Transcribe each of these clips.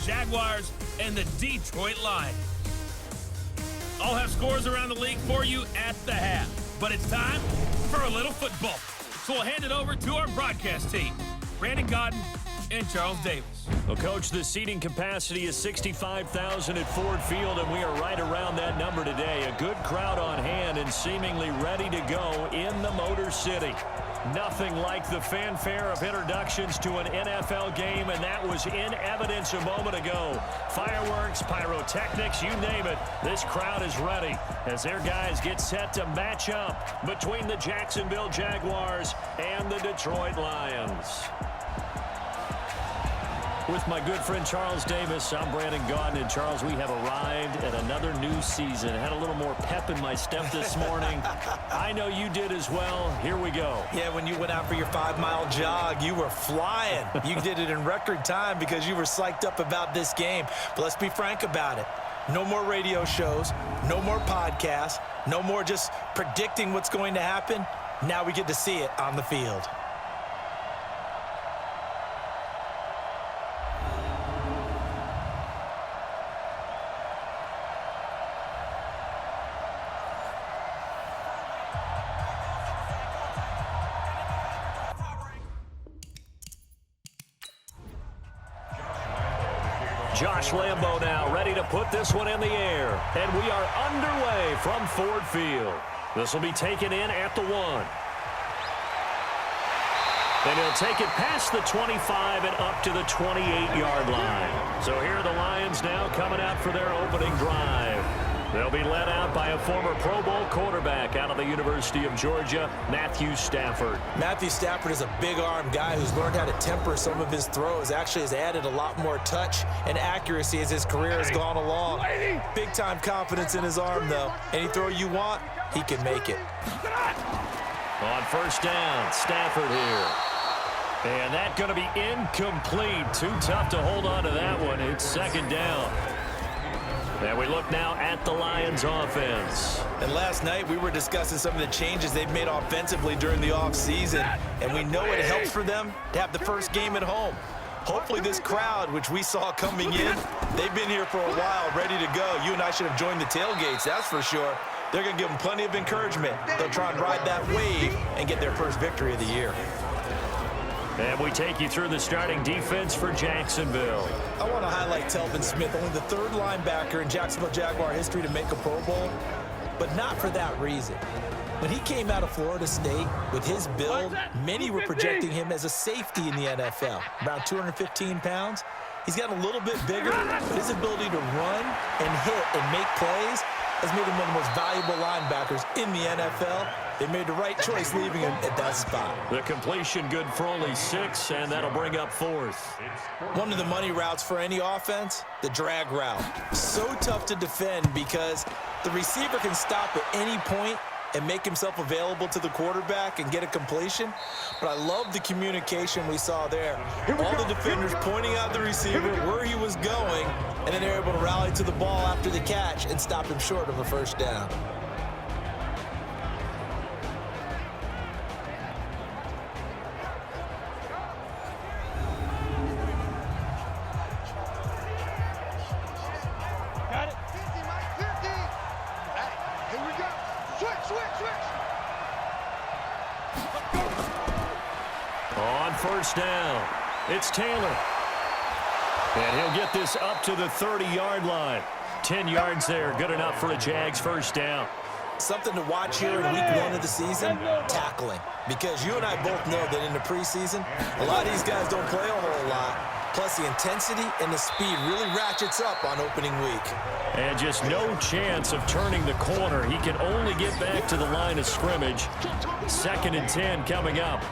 Jaguars and the Detroit Lions. I'll have scores around the league for you at the half. But it's time for a little football. So we'll hand it over to our broadcast team, Brandon Godden and Charles Davis. Well, Coach, the seating capacity is 65,000 at Ford Field, and we are right around that number today. A good crowd on hand and seemingly ready to go in the Motor City. Nothing like the fanfare of introductions to an NFL game, and that was in evidence a moment ago. Fireworks, pyrotechnics, you name it. This crowd is ready as their guys get set to match up between the Jacksonville Jaguars and the Detroit Lions. With my good friend Charles Davis, I'm Brandon Godden. And Charles, we have arrived at another new season. I had a little more pep in my step this morning. I know you did as well. Here we go. Yeah, when you went out for your 5-mile jog, you were flying. You did it in record time because you were psyched up about this game. But let's be frank about it. No more radio shows, no more podcasts, no more just predicting what's going to happen. Now we get to see it on the field. Josh Lambo now ready to put this one in the air. And we are underway from Ford Field. This will be taken in at the 1. And he'll take it past the 25 and up to the 28-yard line. So here are the Lions now coming out for their opening drive. They'll be led out by a former Pro Bowl quarterback out of the University of Georgia, Matthew Stafford. Matthew Stafford is a big-arm guy who's learned how to temper some of his throws. Actually has added a lot more touch and accuracy as his career has gone along. Big-time confidence in his arm, though. Any throw you want, he can make it. On first down, Stafford here. And that's going to be incomplete. Too tough to hold on to that one. It's second down. And we look now at the Lions offense. And last night we were discussing some of the changes they've made offensively during the offseason. And we know it helps for them to have the first game at home. Hopefully this crowd, which we saw coming in, they've been here for a while, ready to go. You and I should have joined the tailgates, that's for sure. They're going to give them plenty of encouragement. They'll try and ride that wave and get their first victory of the year. And we take you through the starting defense for Jacksonville. I want to highlight Telvin Smith, only the third linebacker in Jacksonville Jaguar history to make a Pro Bowl, but not for that reason. When he came out of Florida State with his build, many were projecting him as a safety in the NFL, around 215 pounds. He's gotten a little bit bigger, but his ability to run and hit and make plays has made him one of the most valuable linebackers in the NFL. They made the right choice leaving him at that spot. The completion good for only 6, and that'll bring up 4th. One of the money routes for any offense, the drag route. So tough to defend because the receiver can stop at any point and make himself available to the quarterback and get a completion. But I love the communication we saw there. All the defenders pointing out the receiver, where he was going, and then they're able to rally to the ball after the catch and stop him short of a first down. First down. It's Taylor. And he'll get this up to the 30-yard line. 10 yards there. Good enough for a Jags first down. Something to watch here in week 1 of the season, tackling. Because you and I both know that in the preseason, a lot of these guys don't play a whole lot. Plus, the intensity and the speed really ratchets up on opening week. And just no chance of turning the corner. He can only get back to the line of scrimmage. 2nd and 10 coming up.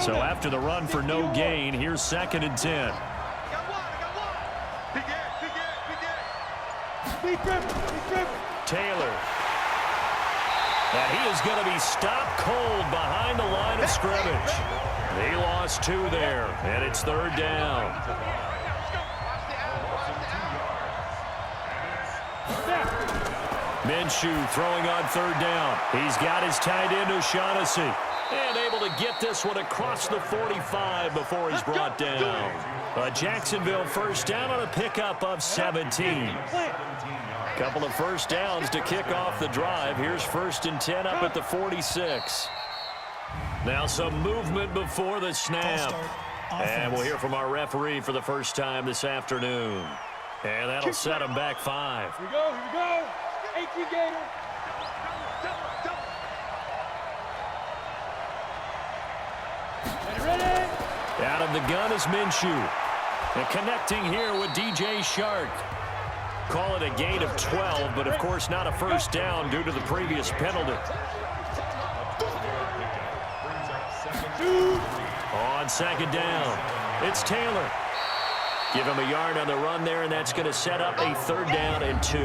So after the run for no gain, here's 2nd and 10. Taylor. And he is going to be stopped cold behind the line of scrimmage. He lost 2 there, and it's 3rd down. Minshew throwing on 3rd down. He's got his tight end O'Shaughnessy. And able to get this one across the 45 before he's brought down. A Jacksonville first down on a pickup of 17. Couple of first downs to kick off the drive. Here's 1st and 10 up at the 46. Now some movement before the snap. And we'll hear from our referee for the first time this afternoon. And that'll set him back 5. Here we go, here we go. 18 Gator. Ready? Out of the gun is Minshew. And connecting here with DJ Shark. Call it a gain of 12, but of course not a first down due to the previous penalty. On 2nd down, it's Taylor. Give him a yard on the run there, and that's going to set up a 3rd down and 2.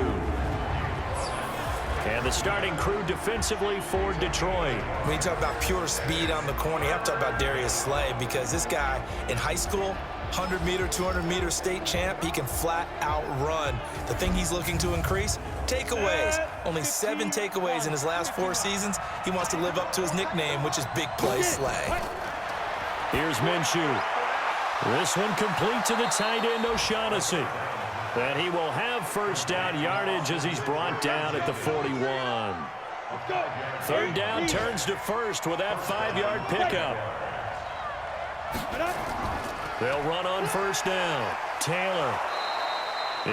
And the starting crew defensively for Detroit. When you talk about pure speed on the corner, you have to talk about Darius Slay, because this guy in high school, 100-meter, 200-meter state champ, he can flat out run. The thing he's looking to increase, takeaways. Only 7 takeaways in his last 4 seasons. He wants to live up to his nickname, which is Big Play Slay. Here's Minshew. This one complete to the tight end, O'Shaughnessy. And he will have first down yardage as he's brought down at the 41. 3rd down turns to 1st with that 5-yard pickup. They'll run on first down. Taylor.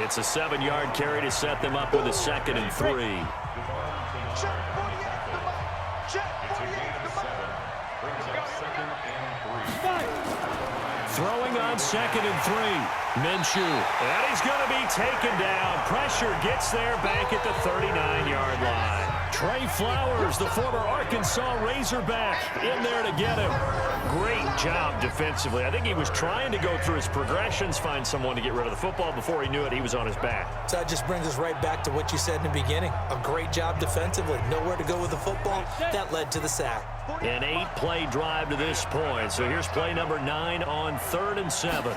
It's a 7-yard carry to set them up with a 2nd and 3. Throwing on 2nd and 3. Minshew. And he's going to be taken down. Pressure gets there back at the 39-yard line. Trey Flowers, the former Arkansas Razorback, in there to get him. Great job defensively. I think he was trying to go through his progressions, find someone to get rid of the football. Before he knew it, he was on his back. So that just brings us right back to what you said in the beginning. A great job defensively. Nowhere to go with the football. That led to the sack. An 8-play drive to this point. So here's play number 9 on 3rd and 7.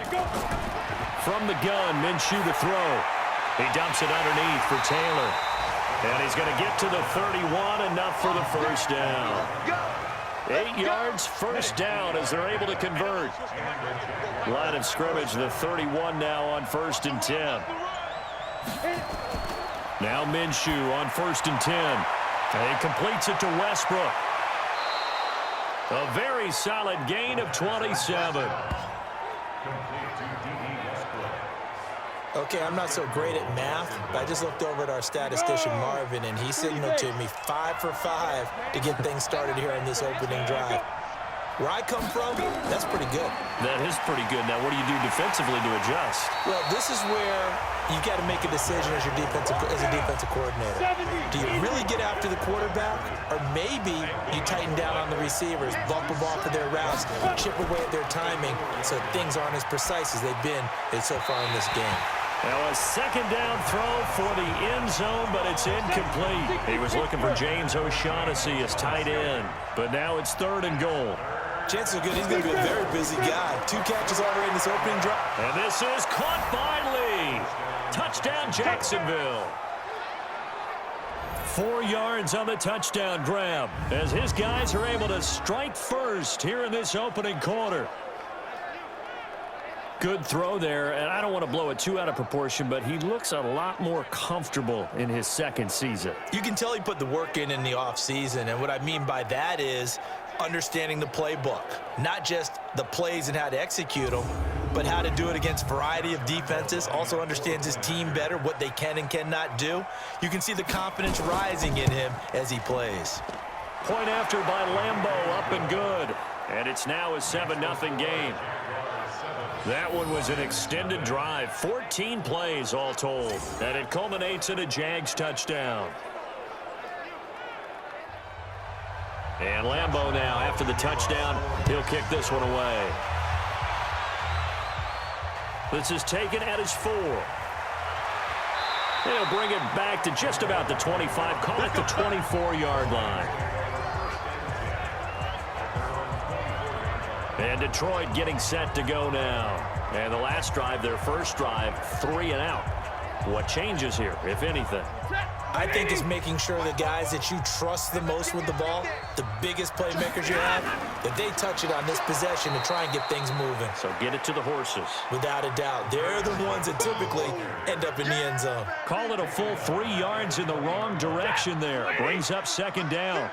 From the gun, Minshew to throw. He dumps it underneath for Taylor. And he's going to get to the 31, enough for the first down. 8 yards, first down as they're able to convert. Line of scrimmage, the 31 now on 1st and 10. Now Minshew on 1st and 10. And he completes it to Westbrook. A very solid gain of 27. Okay, I'm not so great at math, but I just looked over at our statistician, Marvin, and he signaled to me 5 for 5 to get things started here on this opening drive. Where I come from, that's pretty good. That is pretty good. Now, what do you do defensively to adjust? Well, this is where you got to make a decision as a defensive coordinator. Do you really get after the quarterback, or maybe you tighten down on the receivers, bump them off of their routes, chip away at their timing, so things aren't as precise as they've been so far in this game. Now a 2nd down throw for the end zone, but it's incomplete. He was looking for James O'Shaughnessy as tight end, but now it's 3rd and goal. Chances are good he's going to be a very busy guy. 2 catches already in this opening drive. And this is caught by Lee. Touchdown, Jacksonville. 4 yards on the touchdown grab as his guys are able to strike first here in this opening quarter. Good throw there, and I don't want to blow it too out of proportion, but he looks a lot more comfortable in his 2nd season. You can tell he put the work in the offseason, and what I mean by that is understanding the playbook. Not just the plays and how to execute them, but how to do it against a variety of defenses. Also understands his team better, what they can and cannot do. You can see the confidence rising in him as he plays. Point after by Lambeau, up and good. And it's now a 7-0 game. That one was an extended drive, 14 plays all told, and it culminates in a Jags touchdown. And Lambeau now, after the touchdown, he'll kick this one away. This is taken at his 4. He'll bring it back to just about the 25, call it the 24-yard line. And Detroit getting set to go now. And the last drive, their first drive, 3 and out. What changes here, if anything? I think it's making sure the guys that you trust the most with the ball, the biggest playmakers you have, that they touch it on this possession to try and get things moving. So get it to the horses. Without a doubt. They're the ones that typically end up in the end zone. Call it a full 3 yards in the wrong direction there. Brings up second down.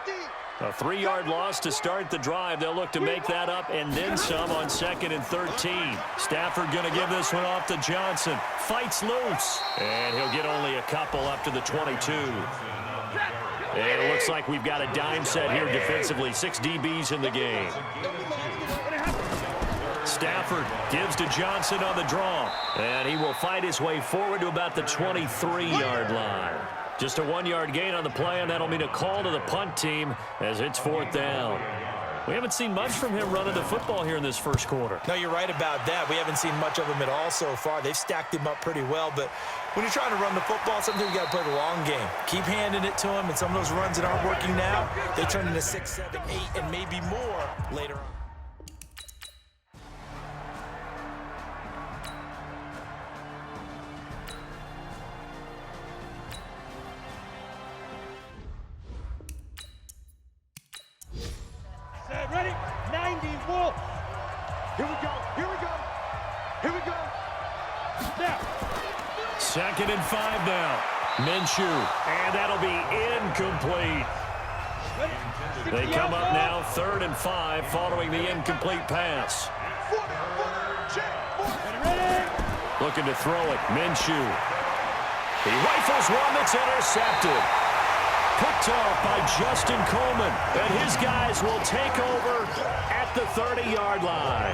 A 3-yard loss to start the drive. They'll look to make that up and then some on 2nd and 13. Stafford going to give this one off to Johnson. Fights loose. And he'll get only a couple up to the 22. And it looks like we've got a dime set here defensively. 6 DBs in the game. Stafford gives to Johnson on the draw. And he will fight his way forward to about the 23-yard line. Just a 1-yard gain on the play, and that'll mean a call to the punt team as it's 4th down. We haven't seen much from him running the football here in this first quarter. No, you're right about that. We haven't seen much of him at all so far. They've stacked him up pretty well, but when you're trying to run the football, sometimes you got to play the long game. Keep handing it to him, and some of those runs that aren't working now, they turn into 6, 7, 8, and maybe more later on. Ready? 90 Wolf. Here we go. Here we go. Here we go. Now. 2nd and 5 now. Minshew. And that'll be incomplete. They come up now 3rd and 5 following the incomplete pass. Looking to throw it. Minshew. He rifles one that's intercepted. Picked off by Justin Coleman, and his guys will take over at the 30-yard line.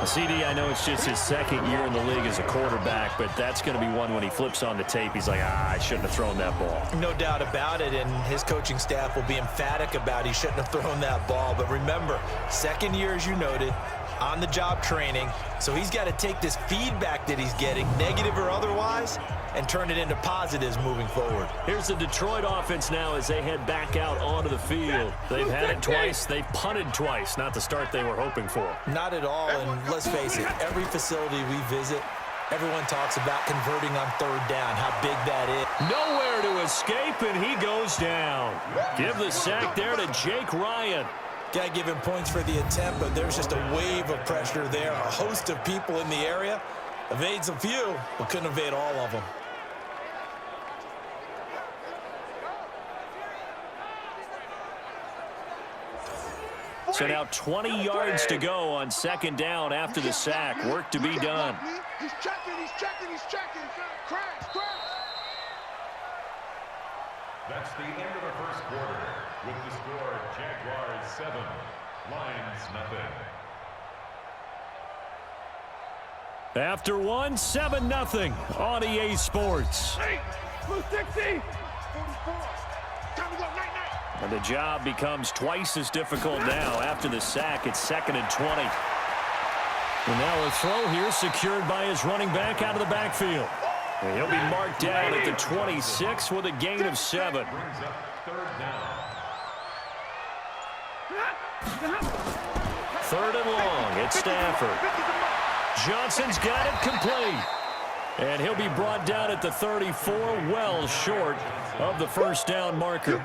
CD, I know it's just his 2nd year in the league as a quarterback, but that's going to be one when he flips on the tape. He's like, I shouldn't have thrown that ball. No doubt about it, and his coaching staff will be emphatic about he shouldn't have thrown that ball. But remember, 2nd year, as you noted, on-the-job training, so he's got to take this feedback that he's getting, negative or otherwise, and turn it into positives moving forward. Here's the Detroit offense now as they head back out onto the field. They've had it twice. They've punted twice. Not the start they were hoping for. Not at all, and let's face it, every facility we visit, everyone talks about converting on 3rd down, how big that is. Nowhere to escape, and he goes down. Give the sack there to Jake Ryan. Got to give him points for the attempt, but there's just a wave of pressure there. A host of people in the area. Evades a few, but couldn't evade all of them. So now 20 yards to go on 2nd down after the sack. Work to be done. He's checking, he's checking, he's checking. Crash, crash. That's the end of the first quarter. With the score, Jaguars 7, Lions nothing. After one, 7-0 on EA Sports. Hey, Blue 60. 44. Time to go, night, night. And the job becomes twice as difficult now. After the sack, it's 2nd and 20. And now a throw here secured by his running back out of the backfield. And he'll be marked down at the 26 with a gain of 7. Brings up 3rd down. 3rd and long. It's Stafford. Johnson's got it complete. And he'll be brought down at the 34, well short of the 1st down marker.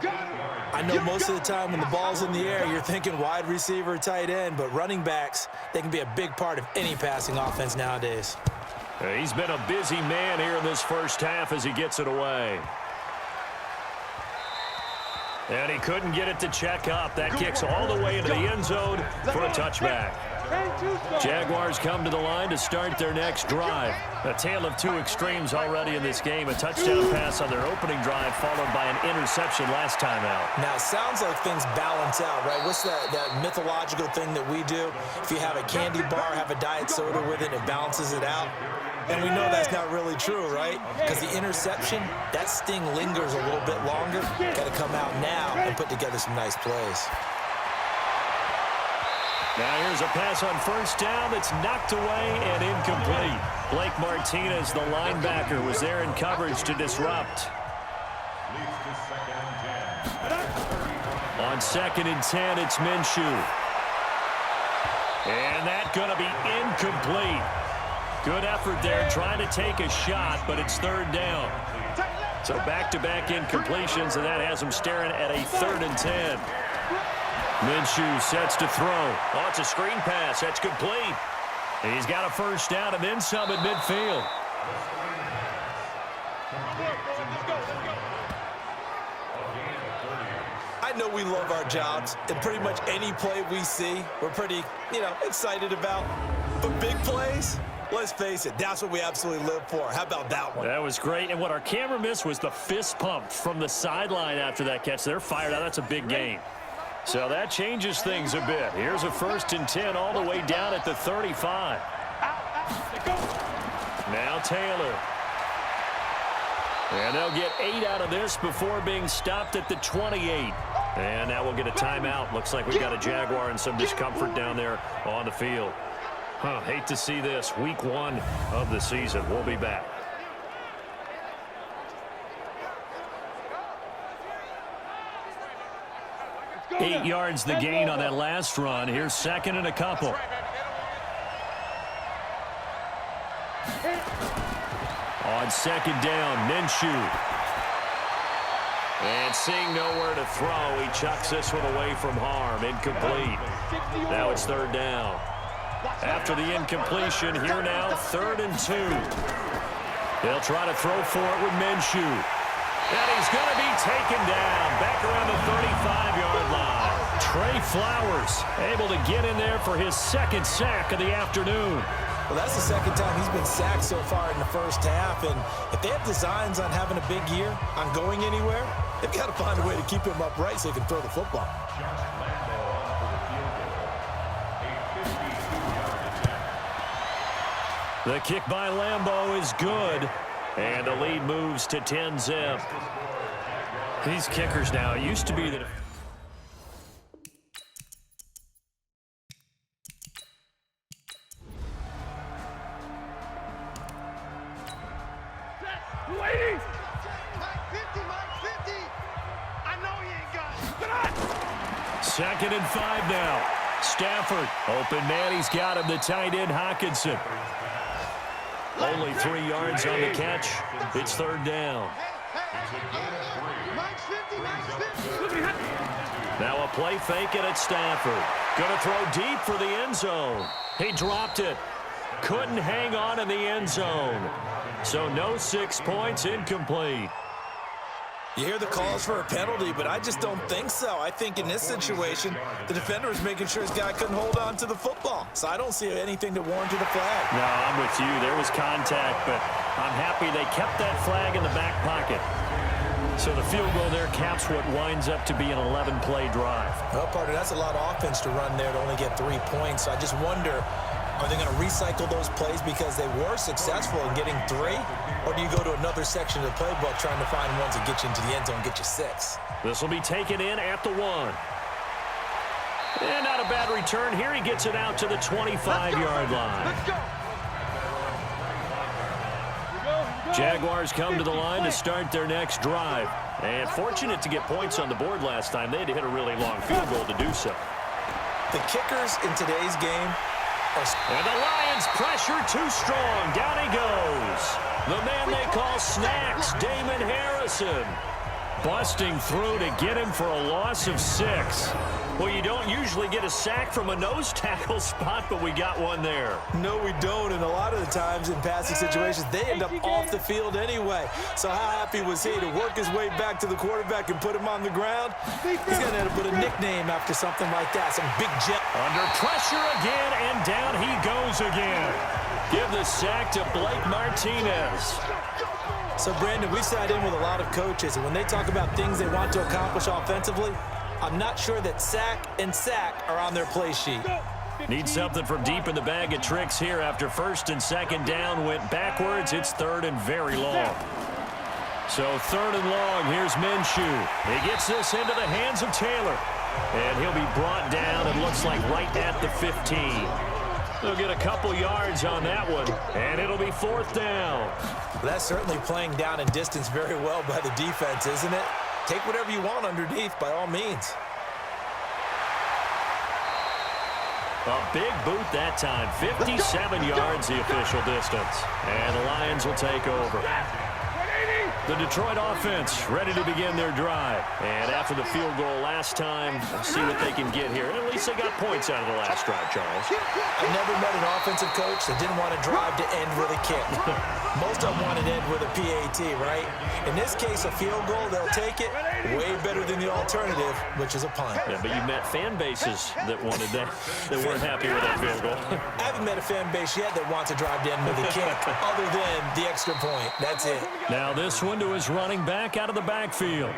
I know most of the time when the ball's in the air, you're thinking wide receiver, tight end, but running backs, they can be a big part of any passing offense nowadays. He's been a busy man here in this first half as he gets it away. And he couldn't get it to check up. That kicks all the way into the end zone for a touchback. Jaguars come to the line to start their next drive. A tale of 2 extremes already in this game. A touchdown pass on their opening drive followed by an interception last time out. Now, it sounds like things balance out, right? What's that mythological thing that we do? If you have a candy bar, have a diet soda with it, it balances it out. And we know that's not really true, right? Because the interception, that sting lingers a little bit longer. Got to come out now and put together some nice plays. Now here's a pass on 1st down that's knocked away and incomplete. Blake Martinez, the linebacker, was there in coverage to disrupt. On 2nd and 10, it's Minshew. And that's going to be incomplete. Good effort there trying to take a shot, but it's 3rd down. So back-to-back incompletions, and that has him staring at a 3rd and 10. Minshew sets to throw. Oh, it's a screen pass. That's complete. He's got a first down and then some at midfield. I know we love our jobs, and pretty much any play we see, we're pretty, excited about. But big plays, let's face it, that's what we absolutely live for. How about that one? That was great, and what our camera missed was the fist pump from the sideline after that catch. They're fired out. That's a big gain. So that changes things a bit. Here's a 1st and 10 all the way down at the 35. Now Taylor. And they'll get 8 out of this before being stopped at the 28. And now we'll get a timeout. Looks like we've got a Jaguar and some discomfort down there on the field. Hate to see this. Week 1 of the season. We'll be back. Eight yards the gain on that last run. Here's 2nd and a couple. On 2nd down, Minshew. And seeing nowhere to throw, he chucks this one away from harm. Incomplete. Now it's 3rd down. After the incompletion, here now, 3rd and 2. They'll try to throw for it with Minshew. And he's going to be taken down back around the 35-yard line. Trey Flowers able to get in there for his 2nd sack of the afternoon. Well, that's the 2nd time he's been sacked so far in the first half. And if they have designs on having a big year, on going anywhere, they've got to find a way to keep him upright so he can throw the football. The kick by Lambeau is good. And the lead moves to 10-zip. These kickers now, it used to be that... Ladies! Mike 50, Mike 50! I know he ain't got it. 2nd and 5 now. Stafford, open man, he's got him, the tight end, Hockenson. Only 3 yards on the catch. It's 3rd down. Now a play fake it at Stafford. Going to throw deep for the end zone. He dropped it. Couldn't hang on in the end zone. So no 6 points, incomplete. You hear the calls for a penalty, but I just don't think so. I think in this situation, the defender was making sure his guy couldn't hold on to the football. So I don't see anything to warrant a flag. No, I'm with you. There was contact, but I'm happy they kept that flag in the back pocket. So the field goal there caps what winds up to be an 11-play drive. Well, partner, that's a lot of offense to run there to only get 3 points. So I just wonder, are they going to recycle those plays because they were successful in getting 3? Or do you go to another section of the playbook trying to find ones that get you into the end zone and get you 6? This will be taken in at the 1. And not a bad return here. He gets it out to the 25-yard line. Let's go. Jaguars come to the line to start their next drive. And fortunate to get points on the board last time. They had to hit a really long field goal to do so. The kickers in today's game are... And the Lions pressure too strong. Down he goes. The man they call Snacks, Damon Harrison. Busting through to get him for a loss of 6. Well, you don't usually get a sack from a nose tackle spot, but we got one there. No, we don't, and a lot of the times in passing situations, they end up off the field anyway. So how happy was he to work his way back to the quarterback and put him on the ground? He's going to end up with a nickname after something like that, some big jet. Under pressure again, and down he goes again. Give the sack to Blake Martinez. So, Brandon, we sat in with a lot of coaches, and when they talk about things they want to accomplish offensively, I'm not sure that sack and sack are on their play sheet. Need something from deep in the bag of tricks here after 1st and 2nd down went backwards. It's 3rd and very long. So 3rd and long, here's Minshew. He gets this into the hands of Taylor. And he'll be brought down, it looks like right at the 15. They'll get a couple yards on that one, and it'll be 4th down. That's certainly playing down in distance very well by the defense, isn't it? Take whatever you want underneath, by all means. A big boot that time. 57 yards the official distance. And the Lions will take over. The Detroit offense ready to begin their drive. And after the field goal last time, let's see what they can get here. At least they got points out of the last drive, Charles. I've never met an offensive coach that didn't want to drive to end with a kick. Most of them want to end with a PAT, right? In this case, a field goal, they'll take it. Way better than the alternative, which is a punt. Yeah, but you met fan bases that wanted that, that weren't happy with that field goal. I haven't met a fan base yet that wants to drive to end with a kick, other than the extra point. That's it. Now this one to his running back out of the backfield.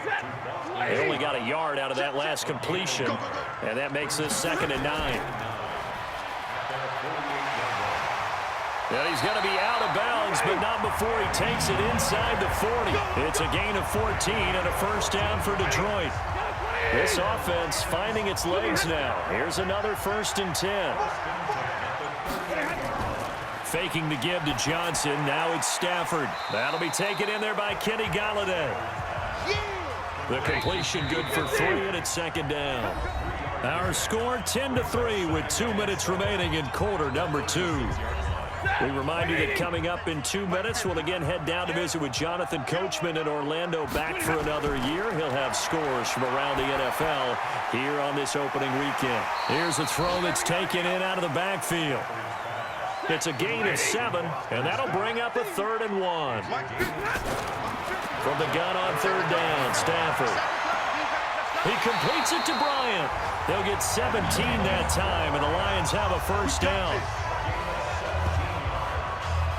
They only got a yard out of that last completion, and that makes this 2nd and 9. Well, he's going to be out of bounds, but not before he takes it inside the 40. It's a gain of 14 and a first down for Detroit. This offense finding its legs now. Here's another 1st and 10. Faking the give to Johnson. Now it's Stafford. That'll be taken in there by Kenny Golladay. The completion good for 3, and it's 2nd down. Our score 10-3 with 2 minutes remaining in quarter number 2. We remind you that coming up in 2 minutes, we'll again head down to visit with Jonathan Coachman in Orlando, back for another year. He'll have scores from around the NFL here on this opening weekend. Here's a throw that's taken in out of the backfield. It's a gain of 7, and that'll bring up a 3rd and 1. From the gun on 3rd down, Stafford. He completes it to Bryant. They'll get 17 that time, and the Lions have a first down.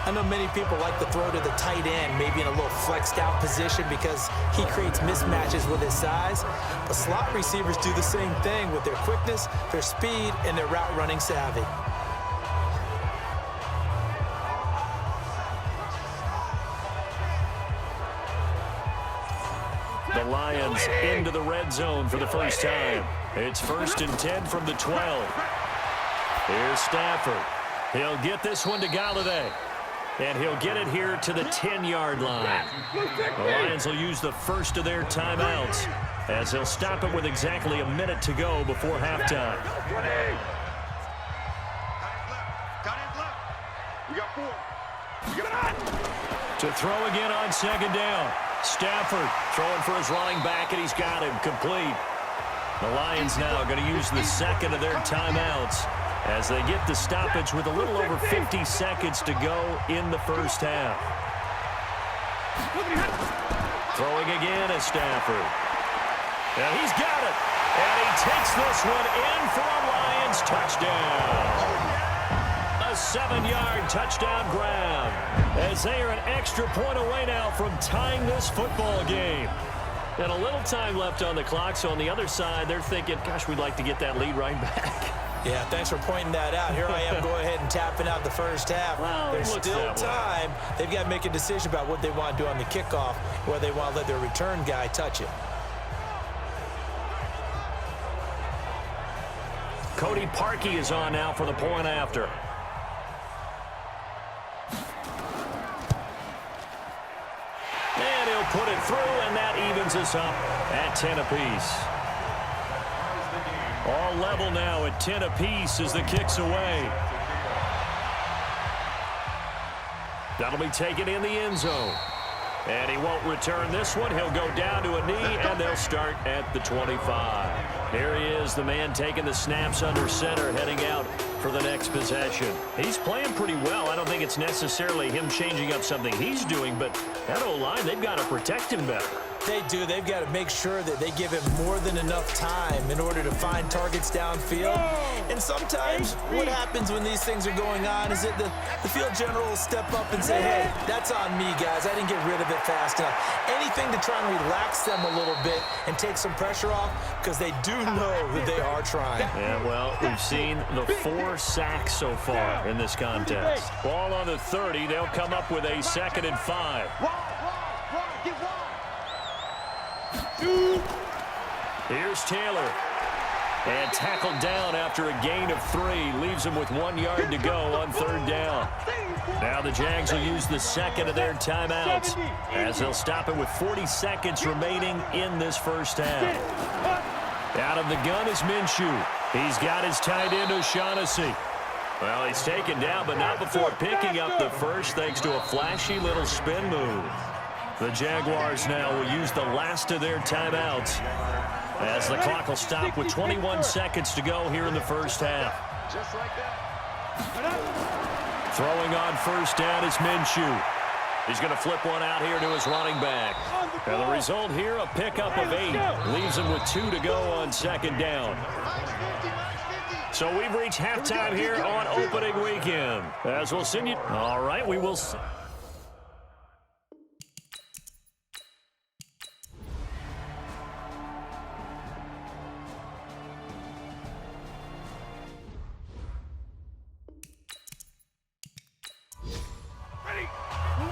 I know many people like to throw to the tight end, maybe in a little flexed out position because he creates mismatches with his size. But slot receivers do the same thing with their quickness, their speed, and their route running savvy. The Lions into the red zone for the first time. It's 1st and 10 from the 12. Here's Stafford. He'll get this one to Golladay. And he'll get it here to the 10-yard line. The Lions will use the first of their timeouts as they'll stop it with exactly a minute to go before halftime. To throw again on 2nd down. Stafford throwing for his running back, and he's got him complete. The Lions now going to use the 2nd of their timeouts as they get the stoppage with a little over 50 seconds to go in the first half. Throwing again is Stafford. And he's got it. And he takes this one in for a Lions touchdown. A 7-yard touchdown grab as they are an extra point away now from tying this football game. And a little time left on the clock, so on the other side, they're thinking, gosh, we'd like to get that lead right back. Yeah, thanks for pointing that out. Here I am, go ahead and tapping out the first half. Well, there's still time. They've got to make a decision about what they want to do on the kickoff, whether they want to let their return guy touch it. Cody Parkey is on now for the point after. And he'll put it through, and that evens us up at 10 apiece. All level now at 10 apiece as the kick's away. That'll be taken in the end zone. And he won't return this one. He'll go down to a knee, and they'll start at the 25. Here he is, the man taking the snaps under center, heading out for the next possession. He's playing pretty well. I don't think it's necessarily him changing up something he's doing, but that O-line, they've got to protect him better. They do. They've got to make sure that they give him more than enough time in order to find targets downfield. And sometimes what happens when these things are going on is that the field general will step up and say, hey, that's on me, guys. I didn't get rid of it fast enough. Anything to try and relax them a little bit and take some pressure off because they do know that they are trying. Yeah, well, we've seen the 4 sacks so far in this contest. Ball on the 30. They'll come up with a 2nd and 5. Here's Taylor. And tackled down after a gain of 3. Leaves him with 1 yard to go on 3rd down. Now the Jags will use the 2nd of their timeouts as they'll stop it with 40 seconds remaining in this first half. Out of the gun is Minshew. He's got his tight end O'Shaughnessy. Well, he's taken down, but not before picking up the first thanks to a flashy little spin move. The Jaguars now will use the last of their timeouts as the clock will stop with 21 seconds to go here in the first half. Just like that. Throwing on first down is Minshew. He's going to flip one out here to his running back. And the result here, a pickup of 8. Leaves him with 2 to go on second down. So we've reached halftime here on opening weekend. As we'll send you. All right, we will.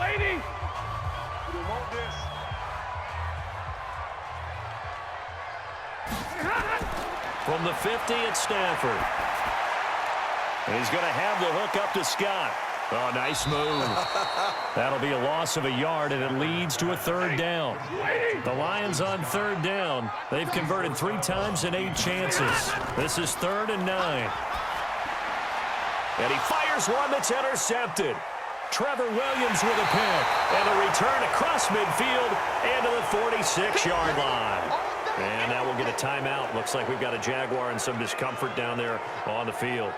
Lady! We want this. From the 50, it's Stafford. And he's going to have the hook up to Scott. Oh, nice move. That'll be a loss of a yard, and it leads to a third down. The Lions on third down. They've converted 3 times in 8 chances. This is 3rd and 9. And he fires one that's intercepted. Trevor Williams with a pick. And a return across midfield and to the 46-yard line. And now we'll get a timeout. Looks like we've got a Jaguar and some discomfort down there on the field.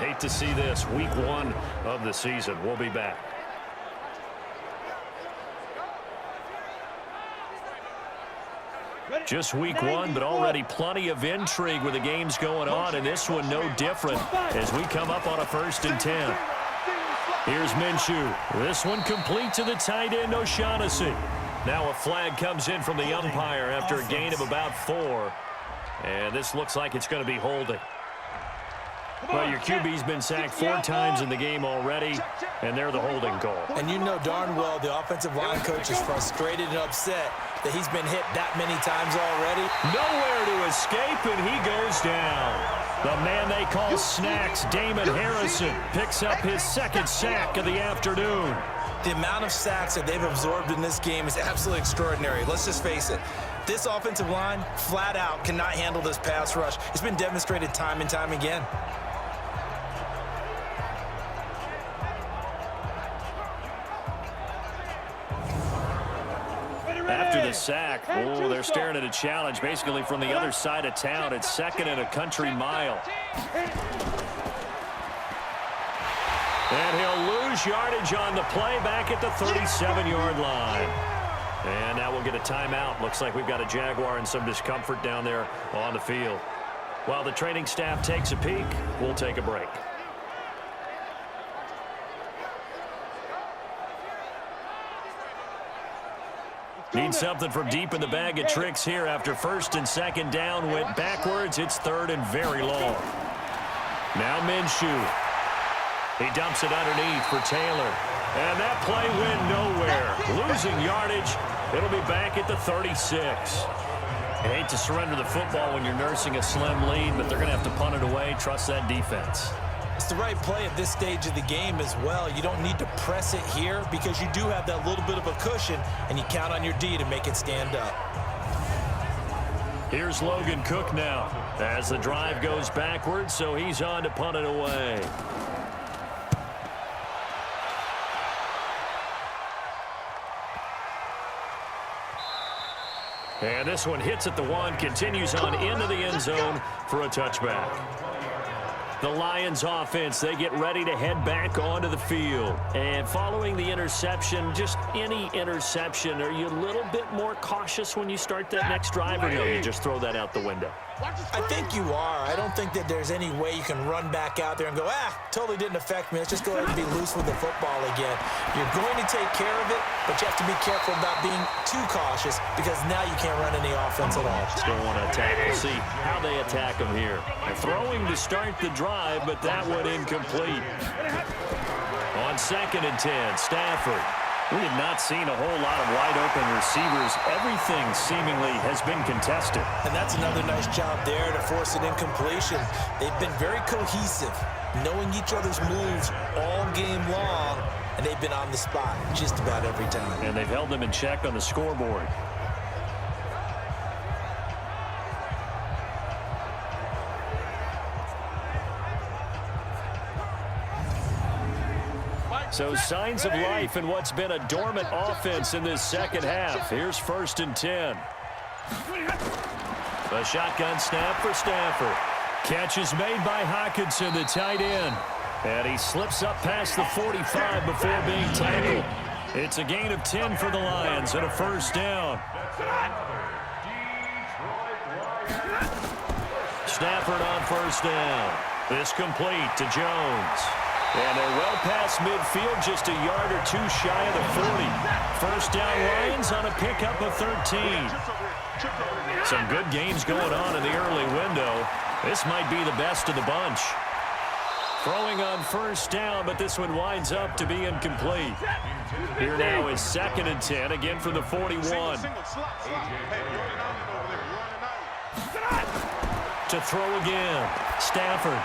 Hate to see this. Week 1 of the season. We'll be back. Just week 1, but already plenty of intrigue with the games going on, and this one no different as we come up on a 1st and 10. Here's Minshew. This one complete to the tight end, O'Shaughnessy. Now a flag comes in from the umpire after a gain of about 4. And this looks like it's going to be holding. Well, your QB's been sacked 4 times in the game already, and they're the holding call. And you know darn well the offensive line coach is frustrated and upset that he's been hit that many times already. Nowhere to escape, and he goes down. The man they call Snacks, Damon Harrison, picks up his 2nd sack of the afternoon. The amount of sacks that they've absorbed in this game is absolutely extraordinary. Let's just face it. This offensive line, flat out, cannot handle this pass rush. It's been demonstrated time and time again. After the sack, oh, they're staring at a challenge basically from the other side of town. It's 2nd and a country mile. And he'll lose yardage on the play back at the 37-yard line. And now we'll get a timeout. Looks like we've got a Jaguar and some discomfort down there on the field. While the training staff takes a peek, we'll take a break. Need something from deep in the bag of tricks here after 1st and 2nd down went backwards. It's 3rd and very long. Now Minshew. He dumps it underneath for Taylor. And that play went nowhere. Losing yardage. It'll be back at the 36. You hate to surrender the football when you're nursing a slim lead, but they're going to have to punt it away. Trust that defense. It's the right play at this stage of the game as well. You don't need to press it here because you do have that little bit of a cushion, and you count on your D to make it stand up. Here's Logan Cook now as the drive goes backwards, so he's on to punt it away. And this one hits at the 1, continues on into the end zone for a touchback. The Lions offense, they get ready to head back onto the field. And following the interception, just any interception, are you a little bit more cautious when you start that next drive, or no, you just throw that out the window? I think you are. I don't think that there's any way you can run back out there and go, totally didn't affect me. Let's just go ahead and be loose with the football again. You're going to take care of it, but you have to be careful about being too cautious because now you can't run any offense at all. Still want to attack. We'll see how they attack them here. Throwing to start the drive, but that one incomplete. On 2nd and 10, Stafford. We have not seen a whole lot of wide-open receivers. Everything seemingly has been contested. And that's another nice job there to force an incompletion. They've been very cohesive, knowing each other's moves all game long, and they've been on the spot just about every time. And they've held them in check on the scoreboard. So signs of life in what's been a dormant offense in this second half. Here's 1st and 10. A shotgun snap for Stafford. Catch is made by Hockenson, the tight end. And he slips up past the 45 before being tackled. It's a gain of 10 for the Lions and a 1st down. Stafford on 1st down. This complete to Jones. And they're well past midfield, just a yard or two shy of the 40. 1st down Lions on a pickup of 13. Some good games going on in the early window. This might be the best of the bunch. Throwing on 1st down, but this one winds up to be incomplete. Here now is 2nd and 10, again from the 41. To throw again. Stafford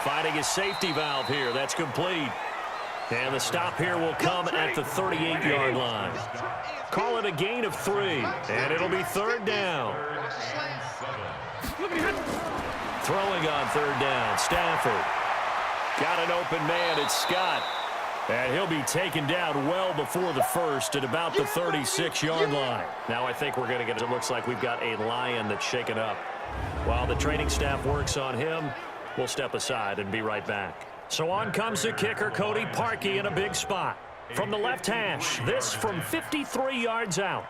finding his safety valve here. That's complete. And the stop here will come at the 38-yard line. Call it a gain of 3, and it'll be 3rd down. Throwing on 3rd down, Stafford. Got an open man, it's Scott. And he'll be taken down well before the 1st at about the 36-yard line. Now I think we're going to get it. It looks like we've got a Lion that's shaken up. While the training staff works on him, we'll step aside and be right back. So on comes the kicker, Cody Parkey, in a big spot. From the left hash, this from 53 yards out.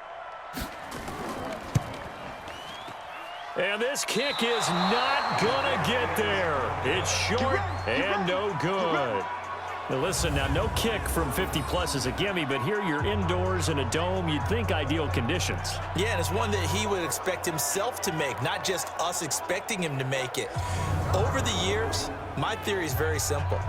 And this kick is not going to get there. It's short and no good. Now listen, now no kick from 50-plus is a gimme, but here you're indoors in a dome. You'd think ideal conditions. Yeah, and it's one that he would expect himself to make, not just us expecting him to make it. Over the years, my theory is very simple.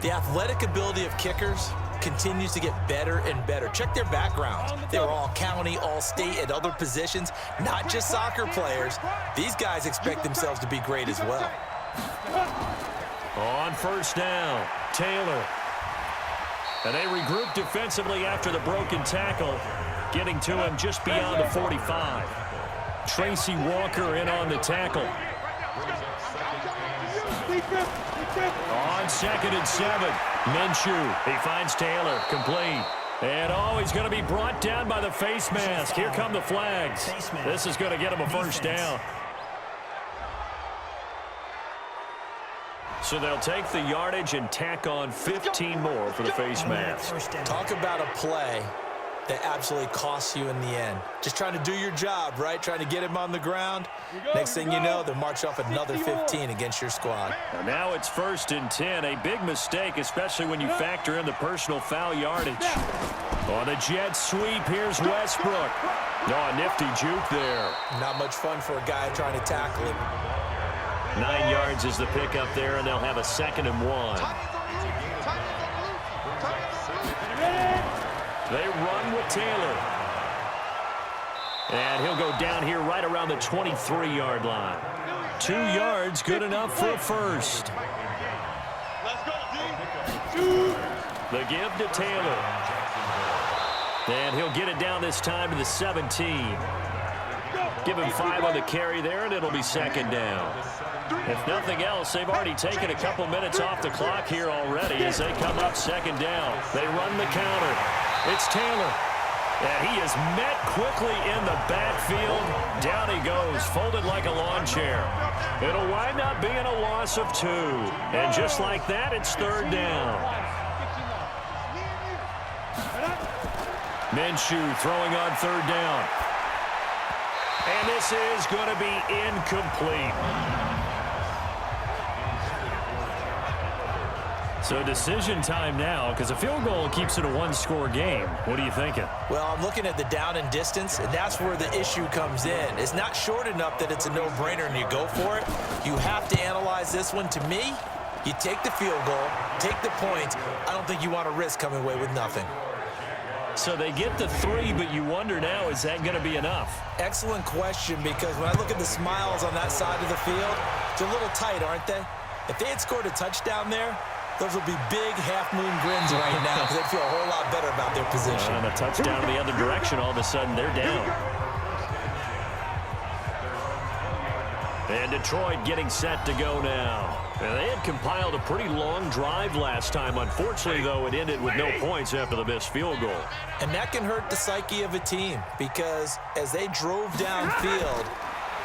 The athletic ability of kickers continues to get better and better. Check their backgrounds. They were all county, all state, at other positions, not just soccer players. These guys expect themselves to be great as well. On 1st down, Taylor. And they regroup defensively after the broken tackle, getting to him just beyond the 45. Tracy Walker in on the tackle. On 2nd and 7, Minshew. He finds Taylor, complete. And he's going to be brought down by the face mask. Here come the flags. This is going to get him a 1st down. So they'll take the yardage and tack on 15 more for the face mask. Talk about a play that absolutely costs you in the end. Just trying to do your job, right? Trying to get him on the ground. Next thing you know, they'll march off another 15 against your squad. And now it's 1st and 10. A big mistake, especially when you factor in the personal foul yardage. On the jet sweep, here's Westbrook. Oh, a nifty juke there. Not much fun for a guy trying to tackle him. 9 yards is the pickup there, and they'll have a 2nd and 1. They run with Taylor. And he'll go down here right around the 23-yard line. 2 yards, good enough for a 1st. The give to Taylor. And he'll get it down this time to the 17. Give him 5 on the carry there, and it'll be 2nd down. If nothing else, they've already taken a couple minutes off the clock here already as they come up 2nd down. They run the counter. It's Taylor. And he is met quickly in the backfield. Down he goes, folded like a lawn chair. It'll wind up being a loss of 2. And just like that, it's 3rd down. Minshew throwing on 3rd down. And this is going to be incomplete. So decision time now, because a field goal keeps it a 1-score game. What are you thinking? Well, I'm looking at the down and distance, and that's where the issue comes in. It's not short enough that it's a no-brainer and you go for it. You have to analyze this one. To me, you take the field goal, take the points. I don't think you want to risk coming away with nothing. So they get the 3, but you wonder now, is that going to be enough? Excellent question, because when I look at the smiles on that side of the field, they're a little tight, aren't they? If they had scored a touchdown there, those would be big half-moon grins right now because they'd feel a whole lot better about their position. And a touchdown in the other direction, all of a sudden they're down. And Detroit getting set to go now. And they had compiled a pretty long drive last time. Unfortunately, though, it ended with no points after the missed field goal. And that can hurt the psyche of a team because as they drove downfield,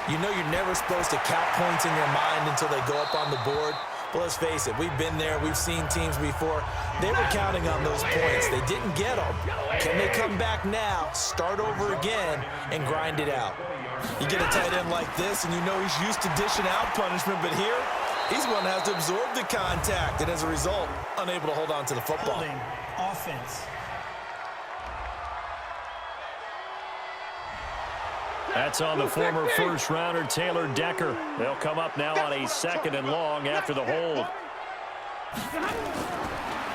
you know you're never supposed to count points in your mind until they go up on the board. But let's face it, we've been there. We've seen teams before. They were counting on those points. They didn't get them. Can they come back now, start over again, and grind it out? You get a tight end like this, and you know he's used to dishing out punishment, but here, he's going to have to absorb the contact, and as a result, unable to hold on to the football. Offense. That's on the former first-rounder Taylor Decker. They'll come up now on a 2nd and long after the hold.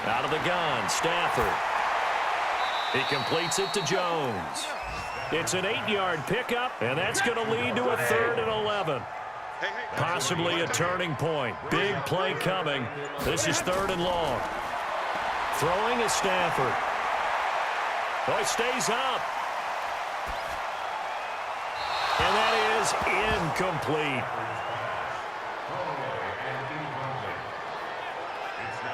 Out of the gun, Stafford. He completes it to Jones. It's an 8-yard pickup, and that's going to lead to a 3rd and 11. Possibly a turning point. Big play coming. This is 3rd and long. Throwing is Stafford. Oh, he stays up. And that is incomplete.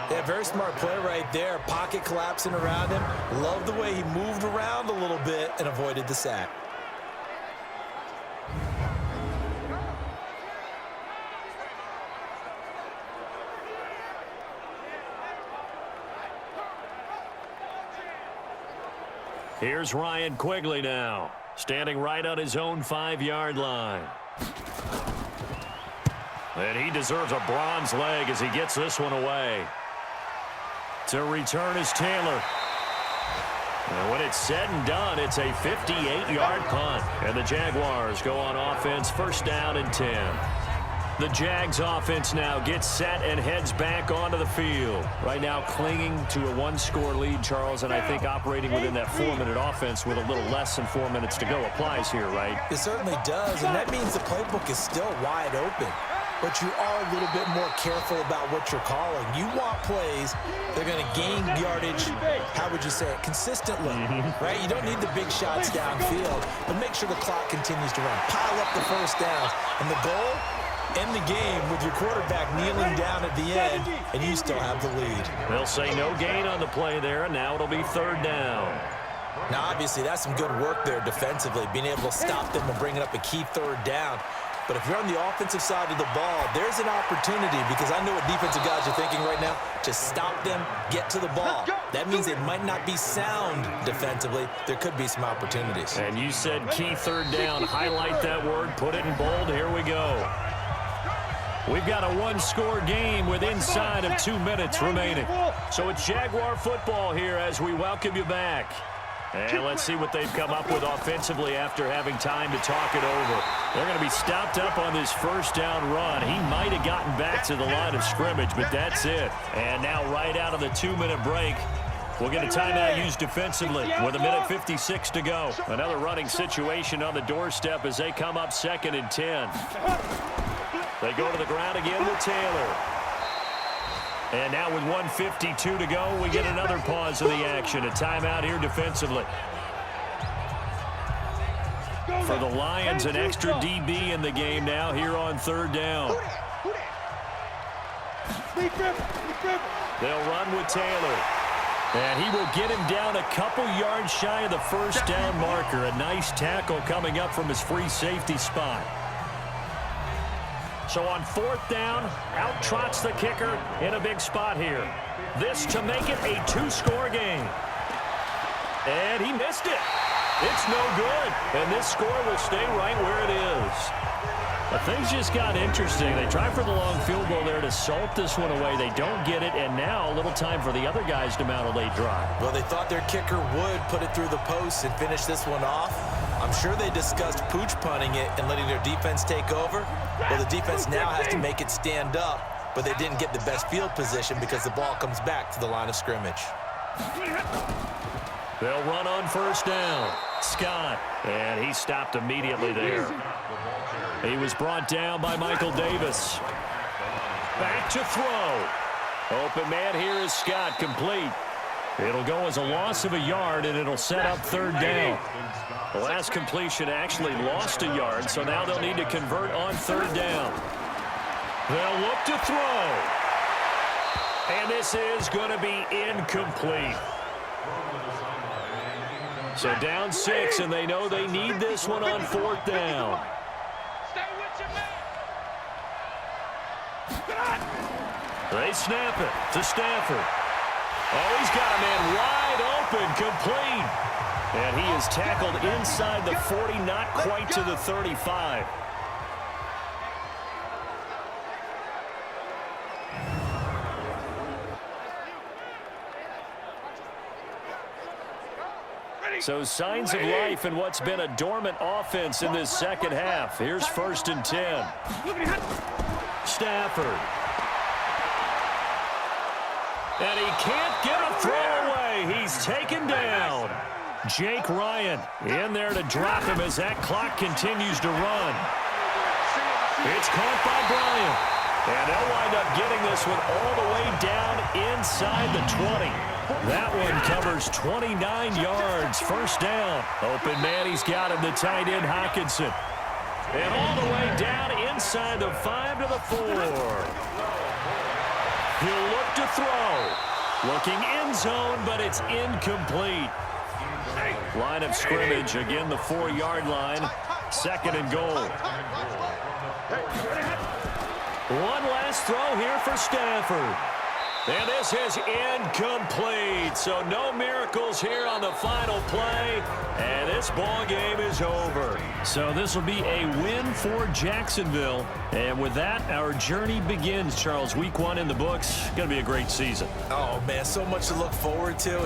Yeah, very smart play right there. Pocket collapsing around him. Love the way he moved around a little bit and avoided the sack. Here's Ryan Quigley now, standing right on his own 5-yard line. And he deserves a bronze leg as he gets this one away. To return is Taylor. And when it's said and done, it's a 58-yard punt. And the Jaguars go on offense, 1st down and 10. The Jags offense now gets set and heads back onto the field. Right now clinging to a 1-score lead, Charles, and I think operating within that 4-minute offense with a little less than 4 minutes to go applies here, right? It certainly does, and that means the playbook is still wide open. But you are a little bit more careful about what you're calling. You want plays that are going to gain yardage, how would you say it, consistently, right? You don't need the big shots downfield, but make sure the clock continues to run. Pile up the first downs, and the goal, end the game with your quarterback kneeling down at the end, and you still have the lead. They'll say no gain on the play there, and now it'll be 3rd down. Now, obviously, that's some good work there defensively, being able to stop them and bring it up a key 3rd down. But if you're on the offensive side of the ball, there's an opportunity because I know what defensive guys are thinking right now. Just stop them, get to the ball. That means it might not be sound defensively. There could be some opportunities. And you said key 3rd down. Highlight that word, put it in bold. Here we go. We've got a 1-score game with inside of 2 minutes remaining. So it's Jaguar football here as we welcome you back. And let's see what they've come up with offensively after having time to talk it over. They're going to be stopped up on this 1st down run. He might have gotten back to the line of scrimmage, but that's it. And now right out of the 2-minute break, we'll get a timeout used defensively with 1:56 to go. Another running situation on the doorstep as they come up 2nd and 10. They go to the ground again with Taylor. And now with 1:52 to go, we get another pause of the action. A timeout here defensively. For the Lions, an extra DB in the game now here on 3rd down. They'll run with Taylor. And he will get him down a couple yards shy of the 1st down marker. A nice tackle coming up from his free safety spot. So on 4th down, out trots the kicker in a big spot here. This to make it a 2-score game. And he missed it. It's no good. And this score will stay right where it is. But things just got interesting. They try for the long field goal there to salt this one away. They don't get it, and now a little time for the other guys to mount a late drive. Well, they thought their kicker would put it through the post and finish this one off. I'm sure they discussed pooch punting it and letting their defense take over. Well, the defense now has to make it stand up, but they didn't get the best field position because the ball comes back to the line of scrimmage. They'll run on 1st down. Scott, and he stopped immediately there. He was brought down by Michael Davis. Back to throw. Open man here is Scott, complete. It'll go as a loss of a yard, and it'll set up 3rd down. The last completion actually lost a yard, so now they'll need to convert on 3rd down. They'll look to throw. And this is going to be incomplete. So down 6, and they know they need this one on 4th down. Stay with your man. They snap it to Stafford. Oh, he's got a man wide open, complete. And he is tackled inside the 40, not quite to the 35. So signs of life in what's been a dormant offense in this second half. Here's 1st and 10. Stafford. And he can't get a throw away. He's taken down. Jake Ryan in there to drop him as that clock continues to run. It's caught by Bryant. And they'll wind up getting this one all the way down inside the 20. That one covers 29 yards. 1st down. Open man, he's got him, the tight end Hockenson. And all the way down inside the 5 to the 4. He'll look to throw. Looking end zone, but it's incomplete. Line of scrimmage, again the 4-yard line. 2nd and goal. One last throw here for Stafford. And this is incomplete. So no miracles here on the final play. And this ball game is over. So this will be a win for Jacksonville. And with that, our journey begins, Charles. Week 1 in the books. Going to be a great season. Oh, man, so much to look forward to.